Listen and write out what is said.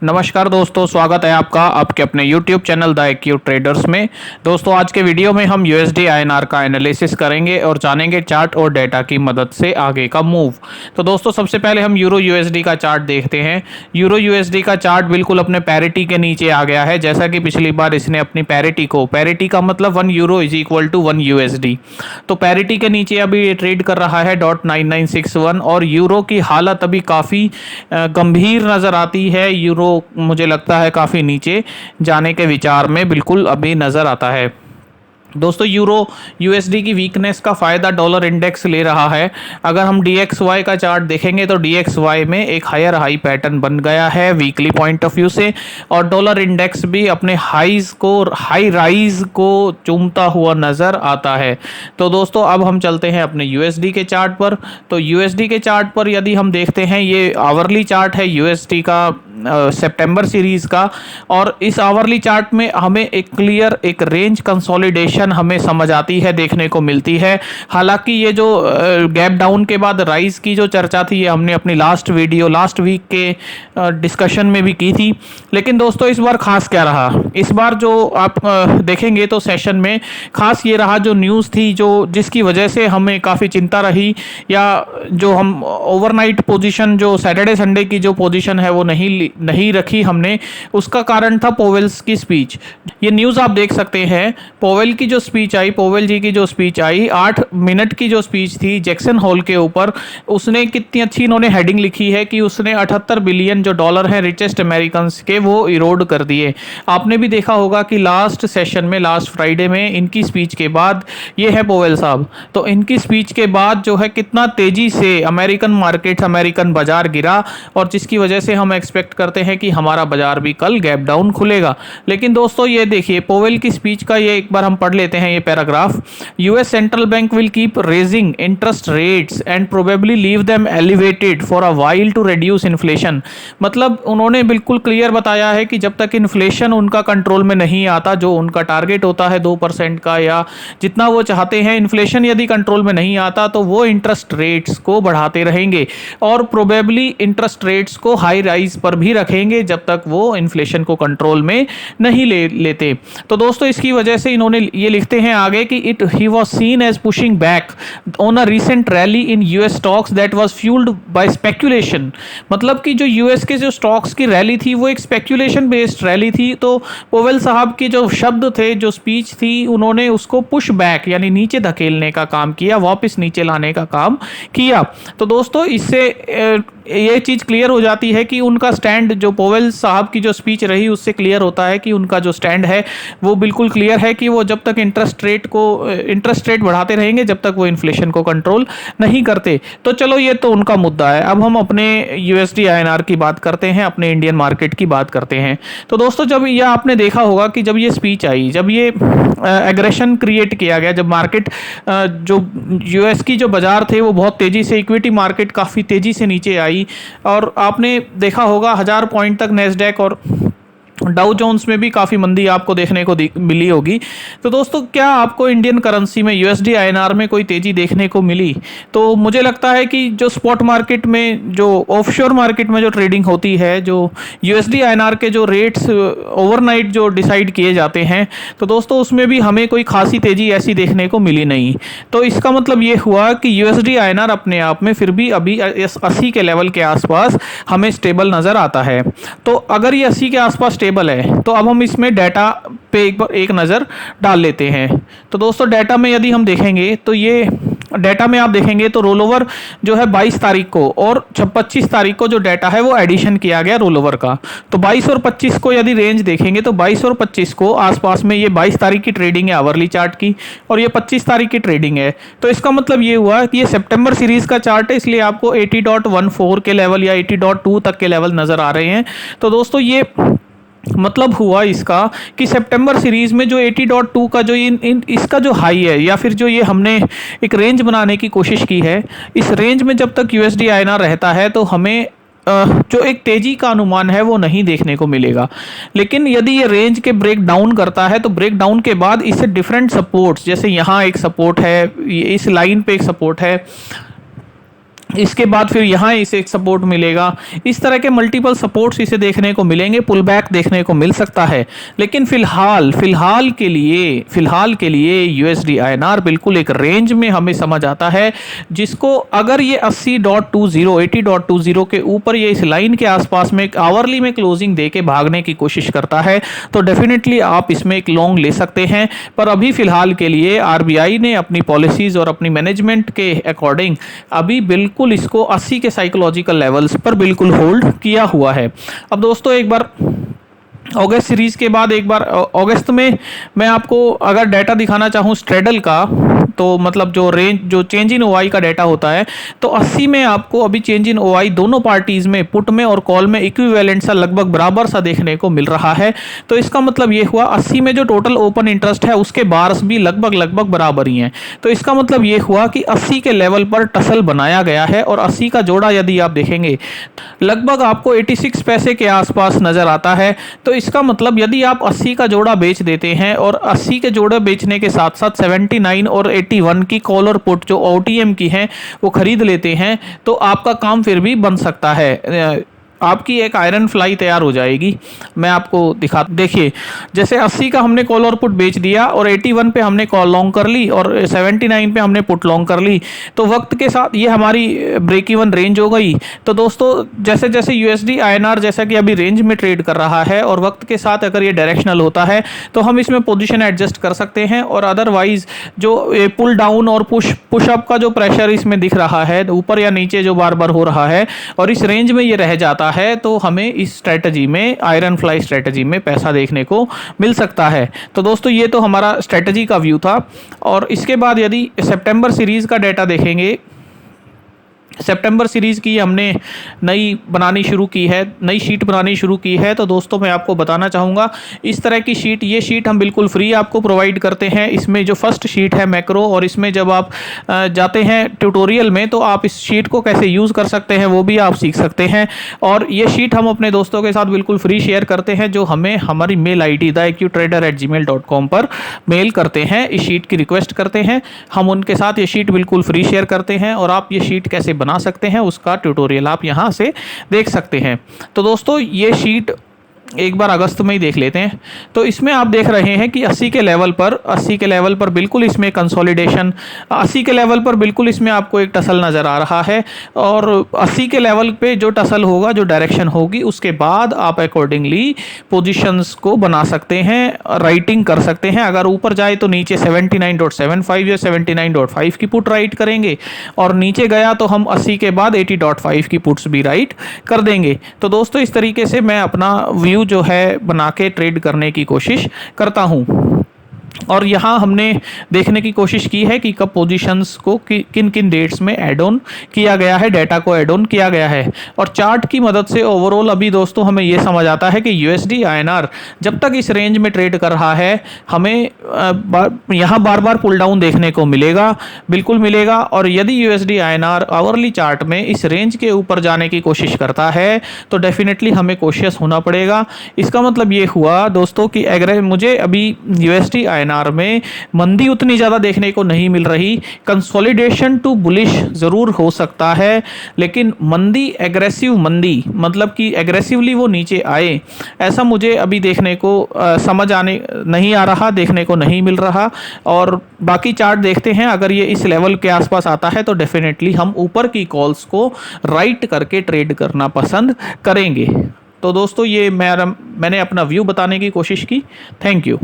नमस्कार दोस्तों, स्वागत है आपका आपके अपने YouTube channel the AQ traders में। दोस्तों आज के वीडियो में हम USD INR का एनालिसिस करेंगे और जानेंगे चार्ट और डेटा की मदद से आगे का मूव। तो दोस्तों सबसे पहले हम यूरो USD का चार्ट देखते हैं। यूरो USD का चार्ट बिल्कुल अपने पैरिटी के नीचे आ गया है, जैसा कि पिछली बार इसने अपनी पैरिटी का मतलब 1 euro is equal to 1 USD। तो पैरिटी के नीचे अभी ये ट्रेड कर रहा है .9961 और यूरो की हालत अभी काफ़ी गंभीर नज़र आती है। यूरो मुझे लगता है काफ़ी नीचे जाने के विचार में बिल्कुल अभी नज़र आता है। दोस्तों यूरो USD की वीकनेस का फ़ायदा डॉलर इंडेक्स ले रहा है। अगर हम DXY का चार्ट देखेंगे तो DXY में एक हायर हाई पैटर्न बन गया है वीकली पॉइंट ऑफ व्यू से, और डॉलर इंडेक्स भी अपने हाई राइज को चूमता हुआ नज़र आता है। तो दोस्तों अब हम चलते हैं अपने USD के चार्ट पर। तो USD के चार्ट पर यदि हम देखते हैं, ये आवरली चार्ट है USD का सितंबर सीरीज का, और इस आवरली चार्ट में हमें एक क्लियर एक रेंज कंसोलिडेशन हमें समझ आती है, देखने को मिलती है। हालांकि ये जो गैप डाउन के बाद राइज की जो चर्चा थी, ये हमने अपनी लास्ट वीक के डिस्कशन में भी की थी। लेकिन दोस्तों इस बार खास क्या रहा, इस बार जो आप देखेंगे तो सेशन में खास ये रहा, जो न्यूज़ थी जो जिसकी वजह से हमें काफ़ी चिंता रही, या जो हम ओवरनाइट पोजीशन जो सैटरडे संडे की जो पोजीशन है वो नहीं रखी हमने, उसका कारण था पोवेल्स की स्पीच। ये न्यूज़ आप देख सकते हैं, पोवेल जी की जो स्पीच आई 8 मिनट की जो स्पीच थी जैक्सन होल के ऊपर, उसने कितनी अच्छी इन्होंने हेडिंग लिखी है कि उसने 78 बिलियन जो डॉलर है रिचेस्ट अमेरिकन के, वो इरोड कर दिए। आपने भी देखा होगा कि लास्ट सेशन में लास्ट फ्राइडे में इनकी स्पीच के बाद, ये है पोवेल साहब, तो इनकी स्पीच के बाद जो है कितना तेजी से अमेरिकन बाजार गिरा, और जिसकी वजह से हम एक्सपेक्ट करते हैं कि हमारा बाजार भी कल गैप डाउन खुलेगा। लेकिन दोस्तों ये देखिए पोवेल की स्पीच का ये एक बार हम पढ़ लेते हैं ये paragraph. US central bank will keep raising interest rates and probably leave them elevated for a while to reduce inflation. मतलब उन्होंने बिल्कुल क्लियर बताया है कि जब तक इन्फ्लेशन उनका कंट्रोल में नहीं आता, जो उनका टारगेट होता है 2% का या जितना वो चाहते हैं, इन्फ्लेशन यदि कंट्रोल में नहीं आता तो वो इंटरेस्ट रेट्स को बढ़ाते रहेंगे, और प्रोबेबली इंटरेस्ट रेट्स को हाई राइज पर भी रखेंगे जब तक वो इन्फ्लेशन को कंट्रोल में नहीं लेते। तो दोस्तों इसकी वजह से इन्होंने ये लिखते हैं आगे कि he was seen as pushing back on a recent rally in US stocks that was fuelled by speculation. मतलब कि जो यूएस के जो स्टॉक्स की रैली थी वो एक स्पेक्यूलेशन बेस्ड रैली थी। तो पोवेल साहब के जो शब्द थे, जो स्पीच थी, उन्होंने उसको पुश बैक यानी नीचे धकेलने का काम किया, वापस नीचे लाने का काम किया। तो दोस्तों इससे ये चीज़ क्लियर हो जाती है कि उनका स्टैंड, जो पोवेल साहब की जो स्पीच रही उससे क्लियर होता है कि उनका जो स्टैंड है वो बिल्कुल क्लियर है कि वो जब तक इंटरेस्ट रेट बढ़ाते रहेंगे जब तक वो इन्फ्लेशन को कंट्रोल नहीं करते। तो चलो ये तो उनका मुद्दा है। अब हम अपने USD INR की बात करते हैं, अपने इंडियन मार्केट की बात करते हैं। तो दोस्तों जब यह आपने देखा होगा कि जब ये स्पीच आई, जब ये एग्रेशन क्रिएट किया गया, जब मार्केट जो US की जो बाजार थे वो बहुत तेज़ी से, इक्विटी मार्केट काफ़ी तेज़ी से नीचे आई, और आपने देखा होगा 1000 पॉइंट तक नेस्डैक और डाउ जोन्स में भी काफ़ी मंदी आपको देखने को मिली होगी। तो दोस्तों क्या आपको इंडियन करेंसी में USD INR में कोई तेज़ी देखने को मिली? तो मुझे लगता है कि जो स्पॉट मार्केट में, जो ऑफशोर मार्केट में जो ट्रेडिंग होती है, जो USD INR के जो रेट्स ओवरनाइट जो डिसाइड किए जाते हैं, तो दोस्तों उसमें भी हमें कोई खासी तेज़ी ऐसी देखने को मिली नहीं। तो इसका मतलब ये हुआ कि USD INR अपने आप में फिर भी अभी 80 के लेवल के आसपास हमें स्टेबल नज़र आता है। तो अगर ये 80 के आसपास स्टेबल है तो अब हम इसमें डाटा पे एक नज़र डाल लेते हैं। तो दोस्तों डाटा में यदि हम देखेंगे तो ये डाटा में आप देखेंगे तो रोलओवर जो है 22 तारीख को और 25 तारीख को जो डाटा है वो एडिशन किया गया रोलओवर का। तो 22 और 25 को यदि रेंज देखेंगे तो 22 और 25 को आसपास में, ये 22 तारीख की ट्रेडिंग है आवरली चार्ट की, और ये 25 तारीख की ट्रेडिंग है। तो इसका मतलब ये हुआ कि ये सितंबर सीरीज का चार्ट है, इसलिए आपको 80.14 के लेवल या 80.2 तक के लेवल नज़र आ रहे हैं। तो दोस्तों ये मतलब हुआ इसका कि सितंबर सीरीज में जो 80.2 का जो इसका जो हाई है, या फिर जो ये हमने एक रेंज बनाने की कोशिश की है, इस रेंज में जब तक USD INR रहता है तो हमें जो एक तेजी का अनुमान है वो नहीं देखने को मिलेगा। लेकिन यदि ये रेंज के ब्रेक डाउन करता है तो ब्रेक डाउन के बाद इससे डिफरेंट सपोर्ट्स, जैसे यहाँ एक सपोर्ट है, इस लाइन पे एक सपोर्ट है, इसके बाद फिर यहाँ इसे एक सपोर्ट मिलेगा। इस तरह के मल्टीपल सपोर्ट्स इसे देखने को मिलेंगे, पुल बैक देखने को मिल सकता है। लेकिन फिलहाल के लिए यूएसडी आईएनआर बिल्कुल एक रेंज में हमें समझ आता है, जिसको अगर ये 80.20 के ऊपर ये इस लाइन के आसपास में एक आवरली में क्लोजिंग देके भागने की कोशिश करता है तो डेफिनेटली आप इसमें एक लॉन्ग ले सकते हैं। पर अभी फिलहाल के लिए आरबीआई ने अपनी पॉलिसीज और अपनी मैनेजमेंट के अकॉर्डिंग अभी बिल्कुल इसको 80 के साइकोलॉजिकल लेवल्स पर बिल्कुल होल्ड किया हुआ है। अब दोस्तों एक बार अगस्त सीरीज के बाद एक बार अगस्त में मैं आपको अगर डाटा दिखाना चाहूँ स्ट्रेडल का, तो मतलब जो चेंज इन ओआई का डाटा होता है, तो 80 में आपको अभी चेंज इन ओआई दोनों पार्टीज में, पुट में और कॉल में इक्विवेलेंट सा लगभग बराबर सा देखने को मिल रहा है। तो इसका मतलब ये हुआ 80 में जो टोटल ओपन इंटरेस्ट है उसके बार्स भी लगभग बराबर ही हैं। तो इसका मतलब ये हुआ कि 80 के लेवल पर टसल बनाया गया है और 80 का जोड़ा यदि आप देखेंगे लगभग आपको 86 पैसे के आसपास नजर आता है। तो इसका मतलब यदि आप 80 का जोड़ा बेच देते हैं और 80 के जोड़े बेचने के साथ साथ 79 और 81 की कॉल और पुट जो ओटीएम की हैं वो खरीद लेते हैं तो आपका काम फिर भी बन सकता है, आपकी एक आयरन फ्लाई तैयार हो जाएगी। मैं आपको देखिए जैसे 80 का हमने कॉल और पुट बेच दिया और 81 पे हमने कॉल लॉन्ग कर ली और 79 पे हमने पुट लॉन्ग कर ली, तो वक्त के साथ ये हमारी ब्रेक इवन रेंज हो गई। तो दोस्तों जैसे जैसे यूएसडी आईएनआर जैसा कि अभी रेंज में ट्रेड कर रहा है और वक्त के साथ अगर ये डायरेक्शनल होता है तो हम इसमें पोजीशन एडजस्ट कर सकते हैं, और अदरवाइज जो पुल डाउन और पुश अप का जो प्रेशर इसमें दिख रहा है ऊपर या नीचे जो बार बार हो रहा है और इस रेंज में ये रह जाता है तो हमें इस स्ट्रेटजी में, आयरन फ्लाई स्ट्रेटजी में पैसा देखने को मिल सकता है। तो दोस्तों ये तो हमारा स्ट्रेटजी का व्यू था। और इसके बाद यदि सितंबर सीरीज का डेटा देखेंगे, सितंबर सीरीज़ की हमने नई शीट बनानी शुरू की है। तो दोस्तों मैं आपको बताना चाहूँगा इस तरह की शीट, ये शीट हम बिल्कुल फ्री आपको प्रोवाइड करते हैं। इसमें जो फर्स्ट शीट है मैक्रो, और इसमें जब आप जाते हैं ट्यूटोरियल में तो आप इस शीट को कैसे यूज़ कर सकते हैं वो भी आप सीख सकते हैं। और ये शीट हम अपने दोस्तों के साथ बिल्कुल फ्री शेयर करते हैं जो हमें हमारी मेल ID theaqtrader@gmail.com पर मेल करते हैं, इस शीट की रिक्वेस्ट करते हैं, हम उनके साथ ये शीट बिल्कुल फ्री शेयर करते हैं और आप ये शीट कैसे बना सकते हैं उसका ट्यूटोरियल आप यहां से देख सकते हैं। तो दोस्तों ये शीट एक बार अगस्त में ही देख लेते हैं। तो इसमें आप देख रहे हैं कि 80 के लेवल पर बिल्कुल इसमें कंसोलिडेशन, 80 के लेवल पर बिल्कुल इसमें आपको एक टसल नज़र आ रहा है, और 80 के लेवल पे जो टसल होगा, जो डायरेक्शन होगी, उसके बाद आप अकॉर्डिंगली पोजीशंस को बना सकते हैं, राइटिंग कर सकते हैं। अगर ऊपर जाए तो नीचे 79.75 या 79.5 की पुट राइट करेंगे, और नीचे गया तो हम 80 के बाद 80.5 की पुट्स भी राइट कर देंगे। तो दोस्तों इस तरीके से मैं अपना व्यू जो है बना के ट्रेड करने की कोशिश करता हूं। और यहाँ हमने देखने की कोशिश की है कि कब पोजीशंस को किन किन डेट्स में ऐड ऑन किया गया है, डाटा को ऐड ऑन किया गया है। और चार्ट की मदद से ओवरऑल अभी दोस्तों हमें ये समझ आता है कि यूएसडी आईएनआर जब तक इस रेंज में ट्रेड कर रहा है हमें यहाँ बार बार पुल डाउन देखने को मिलेगा, बिल्कुल मिलेगा। और यदि यूएसडी आईएनआर आवरली चार्ट में इस रेंज के ऊपर जाने की कोशिश करता है तो डेफिनेटली हमें कॉशियस होना पड़ेगा। इसका मतलब ये हुआ दोस्तों कि मुझे अभी यूएसडी आईएनआर में मंदी उतनी ज्यादा देखने को नहीं मिल रही। कंसोलिडेशन टू बुलिश जरूर हो सकता है, लेकिन मंदी, एग्रेसिव मंदी, मतलब कि एग्रेसिवली वो नीचे आए, ऐसा मुझे अभी देखने को समझ आने नहीं आ रहा, देखने को नहीं मिल रहा। और बाकी चार्ट देखते हैं, अगर ये इस लेवल के आसपास आता है तो डेफिनेटली हम ऊपर की कॉल्स को राइट करके ट्रेड करना पसंद करेंगे। तो दोस्तों ये मैंने अपना व्यू बताने की कोशिश की। Thank you.